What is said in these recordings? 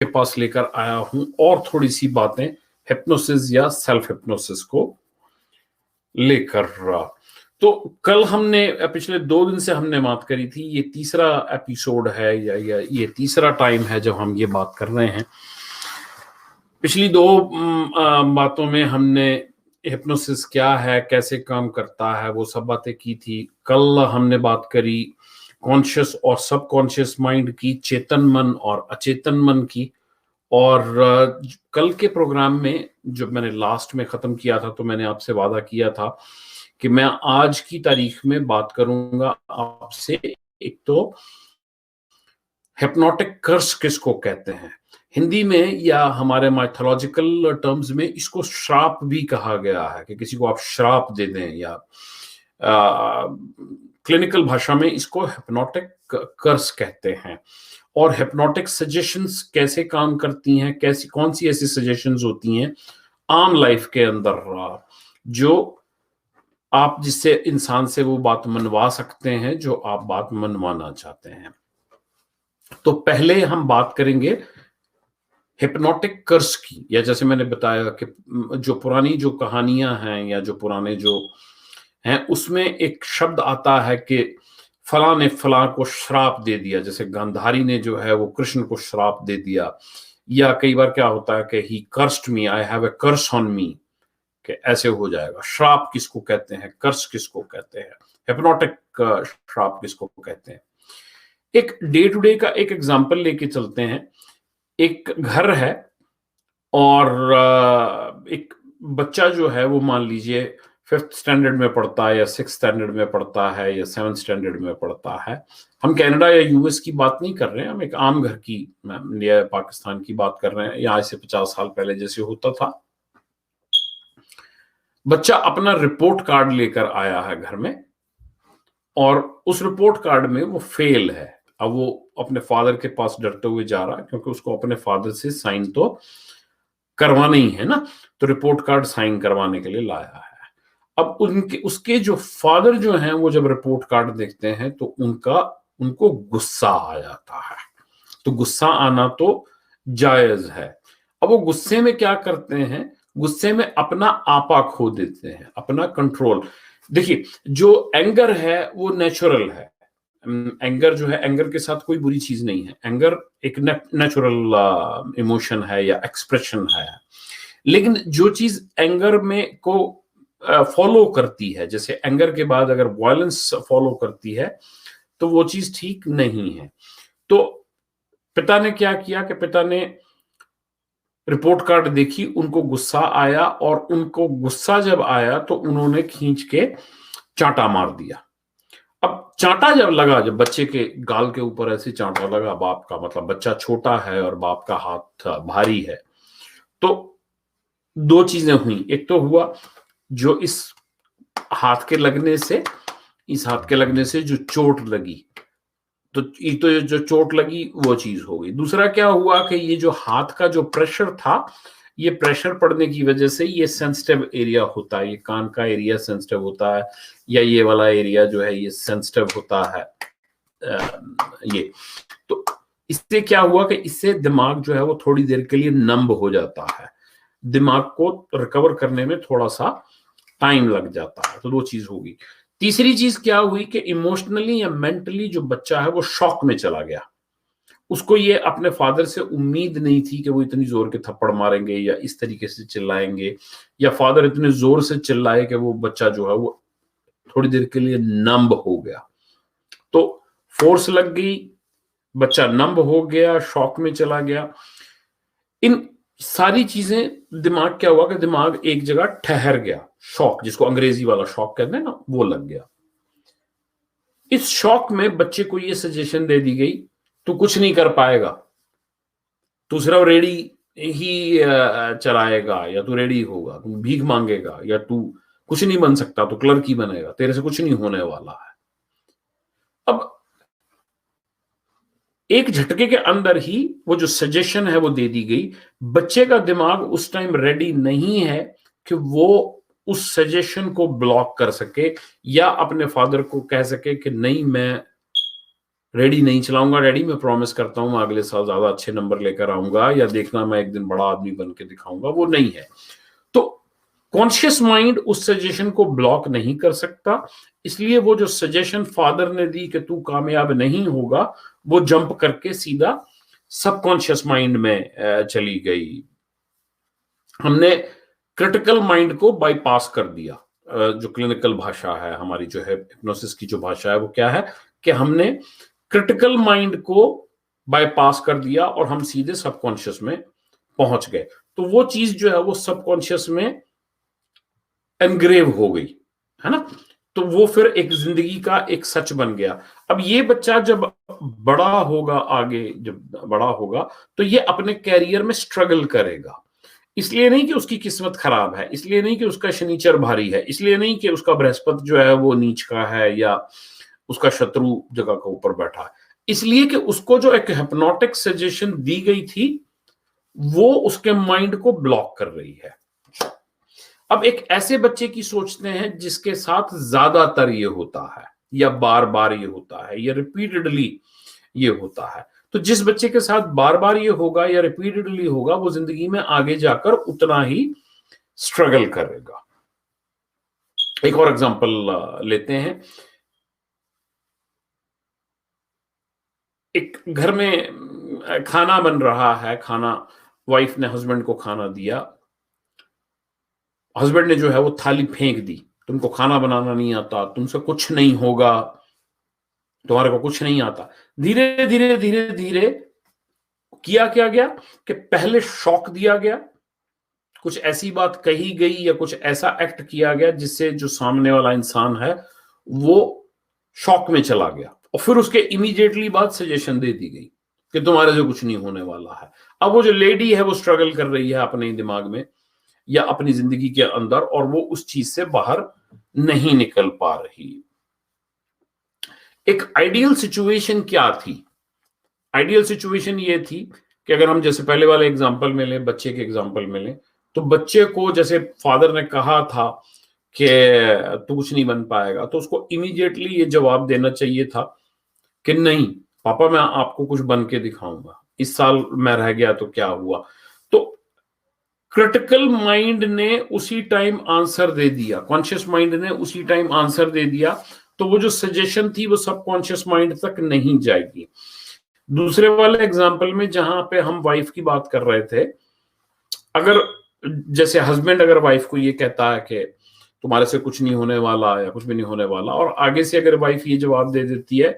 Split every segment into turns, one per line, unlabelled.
के पास लेकर आया हूं और थोड़ी सी बातें हिप्नोसिस या सेल्फ हिप्नोसिस को लेकर। तो कल हमने पिछले 2 दिन से हमने बात करी थी, ये तीसरा एपिसोड है या ये तीसरा टाइम है जब हम ये बात कर रहे हैं। पिछली 2 बातों में हमने हिप्नोसिस क्या है, कैसे काम करता है, वो सब बातें की थी। कल हमने बात करी कॉन्शियस और सबकॉन्शियस माइंड की, चेतन मन और अचेतन मन की। और कल के प्रोग्राम में जब मैंने लास्ट में खत्म किया था तो मैंने आपसे वादा किया था कि मैं आज की तारीख में बात करूंगा आपसे, एक तो हिप्नोटिक कर्स किसको कहते हैं हिंदी में, या हमारे माइथोलॉजिकल टर्म्स में इसको श्राप भी कहा गया है कि किसी को आप श्राप दे दें, या क्लिनिकल भाषा में इसको हिप्नोटिक कर्स कहते हैं। और हिप्नोटिक सजेशंस कैसे काम करती हैं, कैसी कौन सी ऐसी सजेशंस होती हैं आम लाइफ के अंदर जो आप जिससे इंसान से वो बात मनवा सकते हैं जो आप बात मनवाना चाहते हैं। तो पहले हम बात करेंगे हिप्नोटिक कर्स की, या जैसे मैंने बताया कि जो पुरानी जो कहानियां हैं या जो पुराने जो हैं उसमें एक शब्द आता है कि फला ने फला को श्राप दे दिया, जैसे गांधारी ने जो है वो कृष्ण को श्राप दे दिया। या कई बार क्या होता है कि he cursed me, I have a curse on me, कि ऐसे हो जाएगा। श्राप किसको कहते हैं, कर्स किसको कहते हैं, हिप्नोटिक श्राप किसको कहते हैं। एक डे टू डे का एक एग्जांपल लेके चलते हैं। एक घर है और एक बच्चा जो है वो मान लीजिए 5th स्टैंडर्ड में पढ़ता है या 6th स्टैंडर्ड में पढ़ता है या 7th स्टैंडर्ड में पढ़ता है। हम कनाडा या यूएस की बात नहीं कर रहे हैं, हम एक आम घर की, इंडिया पाकिस्तान की बात कर रहे हैं, या आज से 50 साल पहले जैसे होता था। बच्चा अपना रिपोर्ट कार्ड लेकर आया है घर में और उस रिपोर्ट कार्ड में वो फेल है। अब वो अपने फादर के पास डरते हुए जा रहा है क्योंकि उसको अपने फादर से साइन तो करवाना ही है ना, तो रिपोर्ट कार्ड साइन करवाने के लिए लाया है। अब उसके जो फादर जो हैं वो जब रिपोर्ट कार्ड देखते हैं तो उनको गुस्सा आ जाता है। तो गुस्सा आना तो जायज है। अब वो गुस्से में क्या करते हैं, गुस्से में अपना आपा खो देते हैं, अपना कंट्रोल। देखिए, जो एंगर है वो नेचुरल है। एंगर जो है, एंगर के साथ कोई बुरी चीज नहीं है। एंगर एक नेचुरल इमोशन है या एक्सप्रेशन है। लेकिन जो चीज एंगर में को फॉलो करती है, जैसे एंगर के बाद अगर वायलेंस फॉलो करती है तो वो चीज ठीक नहीं है। तो पिता ने क्या किया कि पिता ने रिपोर्ट कार्ड देखी, उनको गुस्सा आया, और उनको गुस्सा जब आया तो उन्होंने खींच के चांटा मार दिया। अब चांटा जब लगा, जब बच्चे के गाल के ऊपर ऐसे चांटा लगा, बाप का मतलब बच्चा छोटा है और बाप का हाथ भारी है, तो 2 चीजें हुई। एक तो हुआ जो इस हाथ के लगने से जो चोट लगी, तो जो चोट लगी वो चीज हो गई। दूसरा क्या हुआ कि ये जो हाथ का जो प्रेशर था, ये प्रेशर पड़ने की वजह से ये सेंसिटिव एरिया होता है, ये कान का एरिया सेंसिटिव होता है, या ये वाला एरिया जो है ये सेंसिटिव होता है। ये तो इससे क्या हुआ कि इससे दिमाग जो है वो थोड़ी देर के लिए नंब हो जाता है, दिमाग को रिकवर करने में थोड़ा सा टाइम लग जाता है। तो 2 चीज होगी। तीसरी चीज क्या हुई कि इमोशनली या मेंटली जो बच्चा है वो शॉक में चला गया। उसको ये अपने फादर से उम्मीद नहीं थी कि वो इतनी जोर के थप्पड़ मारेंगे या इस तरीके से चिल्लाएंगे, या फादर इतने जोर से चिल्लाए कि वो बच्चा जो है वो थोड़ी देर के लिए नंब हो गया। तो फोर्स लग गई, बच्चा नंब हो गया, शॉक में चला गया। इन सारी चीजें, दिमाग क्या हुआ कि दिमाग एक जगह ठहर गया, शॉक, जिसको अंग्रेजी वाला शॉक कहते हैं ना, वो लग गया। इस शॉक में बच्चे को ये सजेशन दे दी गई, तू कुछ नहीं कर पाएगा, तू सिर्फ रेडी ही चलाएगा, या तू रेडी होगा, तू भीख मांगेगा, या तू कुछ नहीं बन सकता, तू क्लर्क ही बनेगा, तेरे से कुछ नहीं होने वाला है। अब एक झटके के अंदर ही वो जो सजेशन है वो दे दी गई। बच्चे का दिमाग उस टाइम रेडी नहीं है कि वो उस सजेशन को ब्लॉक कर सके या अपने फादर को कह सके कि नहीं, मैं रेडी नहीं चलाऊंगा डैडी, मैं प्रॉमिस करता हूं मैं अगले साल ज्यादा अच्छे नंबर लेकर आऊंगा, या देखना मैं एक दिन बड़ा आदमी बन के दिखाऊंगा, वो नहीं है। तो कॉन्शियस माइंड उस सजेशन को ब्लॉक नहीं कर सकता, इसलिए वो जो सजेशन फादर ने दी कि तू कामयाब नहीं होगा, वो जंप करके सीधा सबकॉन्शियस माइंड में चली गई। हमने क्रिटिकल माइंड को बाईपास कर दिया। जो क्लिनिकल भाषा है हमारी, जो है हिप्नोसिस की जो भाषा है, वो क्या है कि हमने क्रिटिकल माइंड को बाईपास कर दिया और हम सीधे सबकॉन्शियस में पहुंच गए। तो वो चीज जो है वो सबकॉन्शियस में एनग्रेव हो गई, है ना। तो वो फिर एक जिंदगी का एक सच बन गया। अब ये बच्चा जब बड़ा होगा, आगे जब बड़ा होगा, तो ये अपने कैरियर में स्ट्रगल करेगा। इसलिए नहीं कि उसकी किस्मत खराब है, इसलिए नहीं कि उसका शनिचर भारी है, इसलिए नहीं कि उसका बृहस्पति जो है वो नीच का है या उसका शत्रु जगह के ऊपर बैठा है, इसलिए कि उसको जो एक हिप्नोटिक सजेशन दी गई थी वो उसके माइंड को ब्लॉक कर रही है। अब एक ऐसे बच्चे की सोचते हैं जिसके साथ ज्यादातर ये होता है, या बार बार ये होता है, या रिपीटेडली ये होता है। तो जिस बच्चे के साथ बार बार ये होगा या रिपीटेडली होगा, वो जिंदगी में आगे जाकर उतना ही स्ट्रगल करेगा। एक और एग्जांपल लेते हैं। एक घर में खाना बन रहा है, खाना वाइफ ने हस्बैंड को खाना दिया, हस्बैंड ने जो है वो थाली फेंक दी, तुमको खाना बनाना नहीं आता, तुमसे कुछ नहीं होगा, तुम्हारे को कुछ नहीं आता। धीरे धीरे धीरे धीरे किया क्या गया कि पहले शॉक दिया गया, कुछ ऐसी बात कही गई या कुछ ऐसा एक्ट किया गया जिससे जो सामने वाला इंसान है वो शॉक में चला गया, और फिर उसके इमीडिएटली बाद सजेशन दे दी गई कि तुम्हारे से कुछ नहीं होने वाला है। अब वो जो लेडी है वो स्ट्रगल कर रही है अपने दिमाग में या अपनी जिंदगी के अंदर, और वो उस चीज से बाहर नहीं निकल पा रही। एक आइडियल सिचुएशन क्या थी? आइडियल सिचुएशन ये थी कि अगर हम जैसे पहले वाले एग्जांपल में लें, बच्चे के एग्जांपल में लें, तो बच्चे को जैसे फादर ने कहा था कि तू कुछ नहीं बन पाएगा, तो उसको इमीडिएटली ये जवाब देना चाहिए था कि नहीं पापा, मैं आपको कुछ बन के दिखाऊंगा, इस साल मैं रह गया तो क्या हुआ। तो क्रिटिकल माइंड ने उसी टाइम आंसर दे दिया, कॉन्शियस माइंड ने उसी टाइम आंसर दे दिया, तो वो जो सजेशन थी वो सबकॉन्शियस माइंड तक नहीं जाएगी। दूसरे वाले एग्जांपल में जहां पे हम वाइफ की बात कर रहे थे, अगर जैसे हस्बैंड अगर वाइफ को ये कहता है कि तुम्हारे से कुछ नहीं होने वाला या कुछ भी नहीं होने वाला, और आगे से अगर वाइफ ये जवाब दे देती है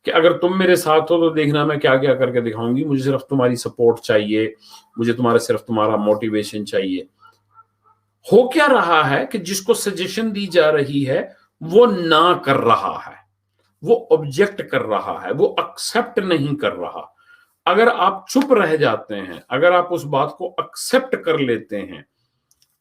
कि अगर तुम मेरे साथ हो तो देखना मैं क्या क्या करके दिखाऊंगी, मुझे सिर्फ तुम्हारी सपोर्ट चाहिए, मुझे सिर्फ तुम्हारा मोटिवेशन चाहिए। हो क्या रहा है कि जिसको सजेशन दी जा रही है वो ना कर रहा है, वो ऑब्जेक्ट कर रहा है, वो एक्सेप्ट नहीं कर रहा। अगर आप चुप रह जाते हैं, अगर आप उस बात को एक्सेप्ट कर लेते हैं,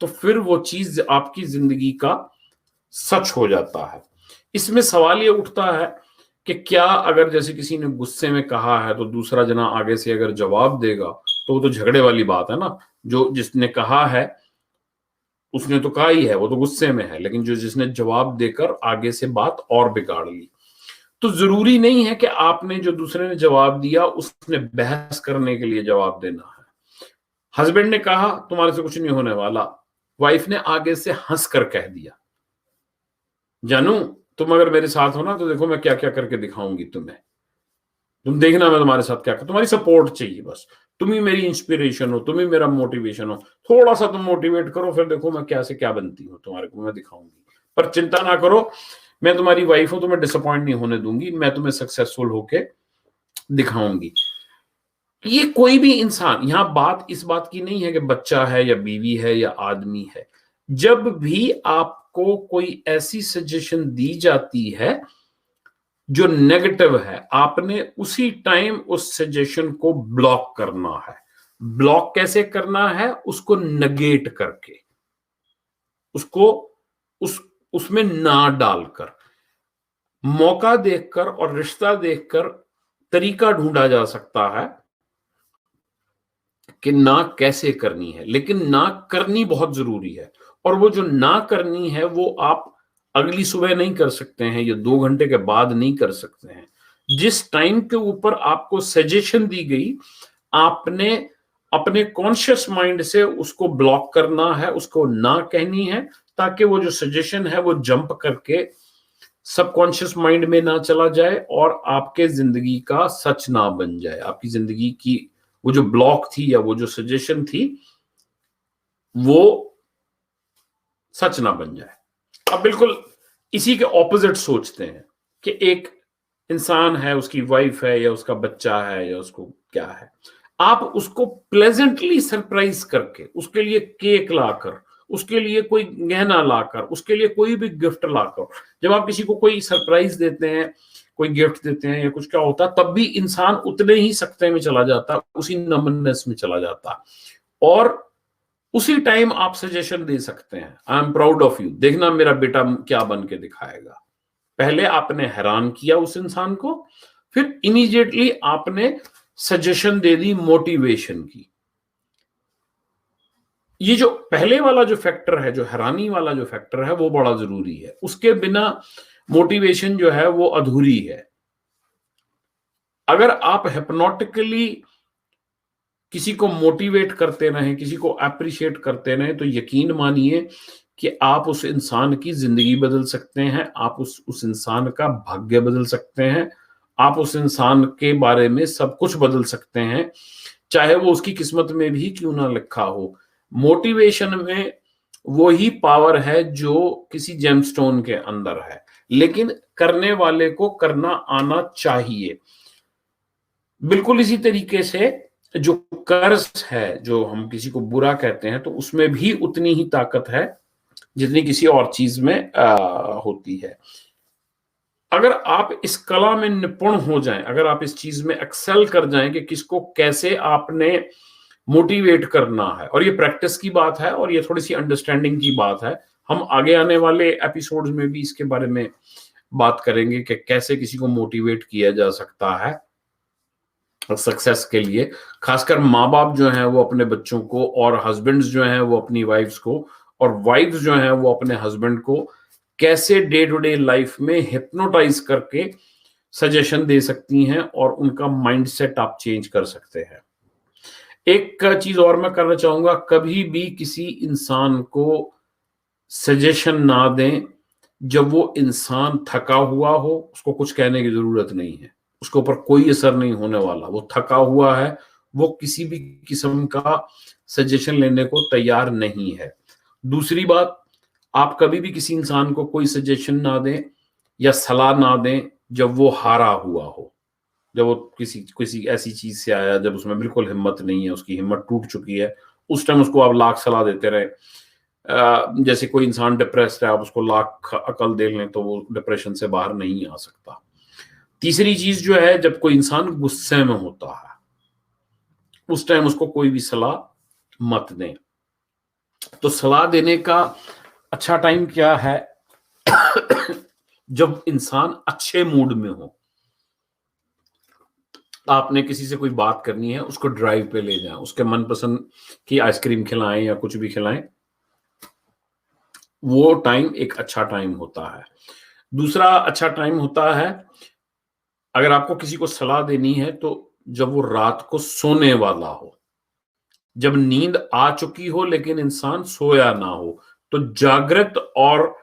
तो फिर वो चीज आपकी जिंदगी का सच हो जाता है। इसमें सवाल ये उठता है कि क्या अगर जैसे किसी ने गुस्से में कहा है तो दूसरा जना आगे से अगर जवाब देगा तो वो तो झगड़े वाली बात है ना। जो जिसने कहा है उसने तो कहा ही है, वो तो गुस्से में है, लेकिन जो जिसने जवाब देकर आगे से बात और बिगाड़ ली। तो जरूरी नहीं है कि आपने जो दूसरे ने जवाब दिया उसने बहस करने के लिए जवाब देना है। हस्बैंड ने कहा तुम्हारे से कुछ नहीं होने वाला, वाइफ ने आगे से हंस कर कह दिया जानू तुम अगर मेरे साथ हो ना तो देखो मैं क्या क्या करके दिखाऊंगी तुम्हें, तुम देखना मैं तुम्हारे साथ क्या कर, तुम्हारी सपोर्ट चाहिए बस, तुम ही मेरी इंस्पिरेशन हो, तुम ही मेरा मोटिवेशन हो, थोड़ा सा तुम मोटिवेट करो, फिर देखो मैं क्या से क्या बनती हूँ, तुम्हारे को मैं दिखाऊंगी। पर चिंता ना करो, मैं तुम्हारी वाइफ हूं, तुम्हें डिसअपॉइंट नहीं होने दूंगी, मैं तुम्हें सक्सेसफुल होके दिखाऊंगी। ये कोई भी इंसान, यहां बात इस बात की नहीं है कि बच्चा है या बीवी है या आदमी है। जब भी आपको कोई ऐसी सजेशन दी जाती है जो नेगेटिव है, आपने उसी टाइम उस सजेशन को ब्लॉक करना है। ब्लॉक कैसे करना है? उसको नेगेट करके, उसको उसमें ना डालकर, मौका देखकर और रिश्ता देखकर तरीका ढूंढा जा सकता है कि ना कैसे करनी है, लेकिन ना करनी बहुत जरूरी है। और वो जो ना करनी है वो आप अगली सुबह नहीं कर सकते हैं या 2 घंटे के बाद नहीं कर सकते हैं। जिस टाइम के ऊपर आपको सजेशन दी गई, आपने अपने कॉन्शियस माइंड से उसको ब्लॉक करना है, उसको ना कहनी है, ताकि वो जो सजेशन है वो जंप करके सबकॉन्शियस माइंड में ना चला जाए और आपके जिंदगी का सच ना बन जाए। आपकी जिंदगी की वो जो ब्लॉक थी या वो जो सजेशन थी वो सच ना बन जाए। अब बिल्कुल इसी के ऑपोजिट सोचते हैं कि एक इंसान है, उसकी वाइफ है या उसका बच्चा है या उसको क्या है, आप उसको प्लेजेंटली सरप्राइज करके, उसके लिए केक लाकर, उसके लिए कोई गहना लाकर, उसके लिए कोई भी गिफ्ट लाकर, जब आप किसी को कोई सरप्राइज देते हैं, कोई गिफ्ट देते हैं या कुछ क्या होता है, तब भी इंसान उतने ही सकते में चला जाता, उसी नमननेस में चला जाता। और उसी टाइम आप सजेशन दे सकते हैं, I am proud of you, देखना मेरा बेटा क्या बन के दिखाएगा। पहले आपने हैरान किया उस इंसान को, फिर इमीडिएटली आपने सजेशन दे दी मोटिवेशन की। ये जो पहले वाला जो फैक्टर है, जो हैरानी वाला जो फैक्टर है, वो बड़ा जरूरी है। उसके बिना मोटिवेशन जो है वो अधूरी है। अगर आप हिप्नोटिकली किसी को मोटिवेट करते रहें, किसी को अप्रिशिएट करते रहें, तो यकीन मानिए कि आप उस इंसान की जिंदगी बदल सकते हैं, आप उस इंसान का भाग्य बदल सकते हैं, आप उस इंसान के बारे में सब कुछ बदल सकते हैं, चाहे वो उसकी किस्मत में भी क्यों ना लिखा हो। मोटिवेशन में वो ही पावर है जो किसी जेमस्टोन के अंदर है, लेकिन करने वाले को करना आना चाहिए। बिल्कुल इसी तरीके से जो कर्ज है, जो हम किसी को बुरा कहते हैं, तो उसमें भी उतनी ही ताकत है जितनी किसी और चीज में होती है। अगर आप इस कला में निपुण हो जाएं, अगर आप इस चीज में एक्सेल कर जाएं कि किसको कैसे आपने मोटिवेट करना है, और ये प्रैक्टिस की बात है और ये थोड़ी सी अंडरस्टैंडिंग की बात है। हम आगे आने वाले एपिसोड्स में भी इसके बारे में बात करेंगे कि कैसे किसी को मोटिवेट किया जा सकता है सक्सेस के लिए। खासकर माँ बाप जो हैं वो अपने बच्चों को, और हस्बैंड्स जो हैं वो अपनी वाइफ्स को, और वाइफ्स जो हैं वो अपने हस्बैंड को कैसे डे टू डे लाइफ में हिप्नोटाइज करके सजेशन दे सकती हैं और उनका माइंडसेट आप चेंज कर सकते हैं। एक चीज और मैं करना चाहूंगा, कभी भी किसी इंसान को सजेशन ना दें जब वो इंसान थका हुआ हो। उसको कुछ कहने की जरूरत नहीं है, उसके ऊपर कोई असर नहीं होने वाला। वो थका हुआ है, वो किसी भी किस्म का सजेशन लेने को तैयार नहीं है। दूसरी बात, आप कभी भी किसी इंसान को कोई सजेशन ना दें या सलाह ना दें जब वो हारा हुआ हो, जब वो किसी किसी ऐसी चीज से आया जब उसमें बिल्कुल हिम्मत नहीं है, उसकी हिम्मत टूट चुकी है, उस टाइम उसको आप लाख सलाह देते रहे। जैसे कोई इंसान डिप्रेस्ड है, आप उसको लाख अकल दे लें तो वो डिप्रेशन से बाहर नहीं आ सकता। तीसरी चीज जो है, जब कोई इंसान गुस्से में होता है उस टाइम उसको कोई भी सलाह मत दें। तो सलाह देने का अच्छा टाइम क्या है? जब इंसान अच्छे मूड में हो। आपने किसी से कोई बात करनी है, उसको ड्राइव पे ले जाएं, उसके मनपसंद की आइसक्रीम खिलाएं या कुछ भी खिलाएं, वो टाइम एक अच्छा टाइम होता है। दूसरा अच्छा टाइम होता है, अगर आपको किसी को सलाह देनी है तो जब वो रात को सोने वाला हो, जब नींद आ चुकी हो लेकिन इंसान सोया ना हो, तो जागृत और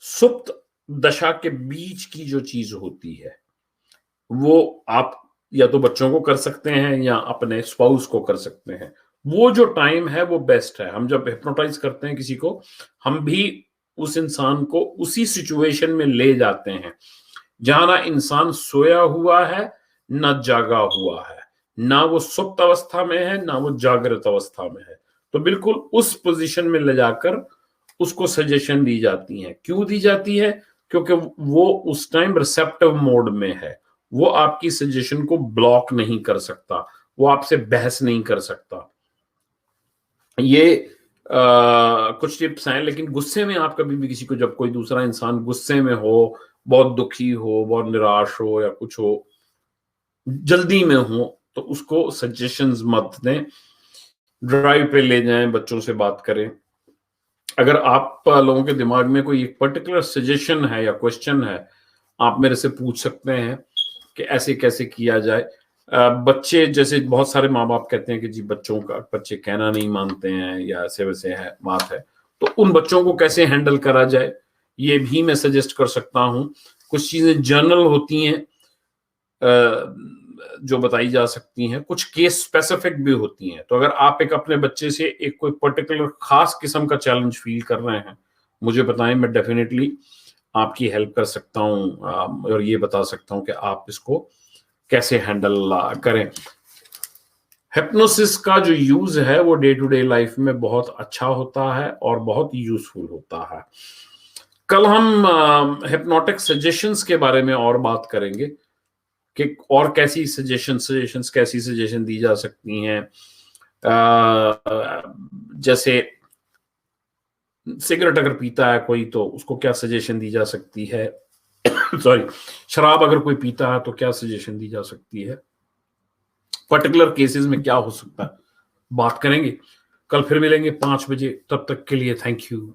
सुप्त दशा के बीच की जो चीज होती है वो आप या तो बच्चों को कर सकते हैं या अपने स्पाउस को कर सकते हैं। वो जो टाइम है वो बेस्ट है। हम जब हिप्नोटाइज करते हैं किसी को, हम भी उस इंसान को उसी सिचुएशन में ले जाते हैं जहां ना इंसान सोया हुआ है ना जागा हुआ है, ना वो सुप्त अवस्था में है ना वो जागृत अवस्था में है। तो बिल्कुल उस पोजीशन में ले जाकर उसको सजेशन दी जाती है। क्यों दी जाती है? क्योंकि वो उस टाइम रिसेप्टिव मोड में है, वो आपकी सजेशन को ब्लॉक नहीं कर सकता, वो आपसे बहस नहीं कर सकता। ये कुछ टिप्स हैं, लेकिन गुस्से में आप कभी भी किसी को, जब कोई दूसरा इंसान गुस्से में हो, बहुत दुखी हो, बहुत निराश हो या कुछ हो, जल्दी में हो, तो उसको सजेशंस मत दें। ड्राइव पे ले जाएं, बच्चों से बात करें। अगर आप लोगों के दिमाग में कोई एक पर्टिकुलर सजेशन है या क्वेश्चन है, आप मेरे से पूछ सकते हैं। कि ऐसे कैसे किया जाए। बच्चे जैसे बहुत सारे माँ बाप कहते हैं कि जी बच्चे कहना नहीं मानते हैं या ऐसे वैसे है बात है, तो उन बच्चों को कैसे हैंडल करा जाए ये भी मैं सजेस्ट कर सकता हूँ। कुछ चीजें जनरल होती हैं जो बताई जा सकती हैं, कुछ केस स्पेसिफिक भी होती हैं। तो अगर आप एक अपने बच्चे से एक कोई पर्टिकुलर खास किस्म का चैलेंज फील कर रहे हैं, मुझे बताएं, मैं डेफिनेटली आपकी हेल्प कर सकता हूं और ये बता सकता हूं कि आप इसको कैसे हैंडल करें। हिप्नोसिस का जो यूज है वो डे टू डे लाइफ में बहुत अच्छा होता है और बहुत यूजफुल होता है। कल हम हिप्नोटिक सजेशंस के बारे में और बात करेंगे कि और कैसी सजेशंस कैसी सजेशन दी जा सकती हैं। जैसे सिगरेट अगर पीता है कोई तो उसको क्या सजेशन दी जा सकती है सॉरी, शराब अगर कोई पीता है तो क्या सजेशन दी जा सकती है, पर्टिकुलर केसेस में क्या हो सकता है, बात करेंगे। कल फिर मिलेंगे 5 बजे, तब तक के लिए थैंक यू।